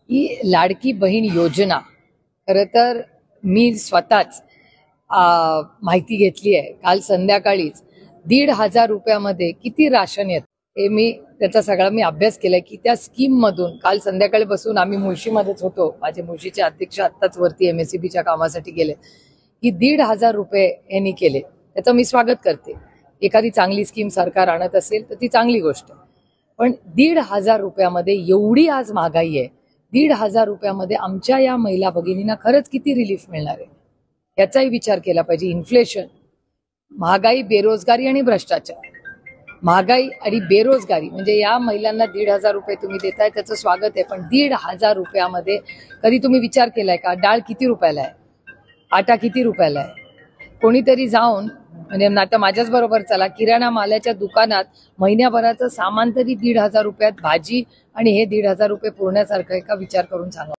ही लाडकी बहीण योजना खरं तर मी स्वतःच माहिती घेतली आहे. काल संध्याकाळीच 1,500 रुपयामध्ये किती राशन येत हे मी त्याचा सगळा मी अभ्यास केलाय की त्या स्कीम मधून काल संध्याकाळी बसून आम्ही मुळशीमध्येच होतो. माझे मुळशीचे अध्यक्ष आत्ताच वरती MSEBच्या कामासाठी गेले की 1,500 रुपये यांनी केले. त्याचं मी स्वागत करते. एखादी चांगली स्कीम सरकार आणत असेल तर ती चांगली गोष्ट. पण 1,500 रुपयामध्ये एवढी आज महागाई आहे. 1,500 रुपयामध्ये आमच्या या महिला भगिनींना खरंच किती रिलीफ मिळणार आहे याचाही विचार केला पाहिजे. इन्फ्लेशन, महागाई, बेरोजगारी आणि भ्रष्टाचार. महागाई आणि बेरोजगारी म्हणजे या महिलांना 1,500 रुपये तुम्ही देताय त्याचं स्वागत आहे. पण 1,500 रुपयामध्ये कधी तुम्ही विचार केलाय का डाळ किती रुपयाला आहे, आटा किती रुपयाला आहे? कोणीतरी जाऊन म्हणजे आता माझ्याच बरोबर चला किराणा मालाच्या दुकानात महिन्याभराचं सामान तरी 1,500 रुपयात भाजी आणि हे 1,500 रुपये पुरण्यासारखं आहे का विचार करून सांगा.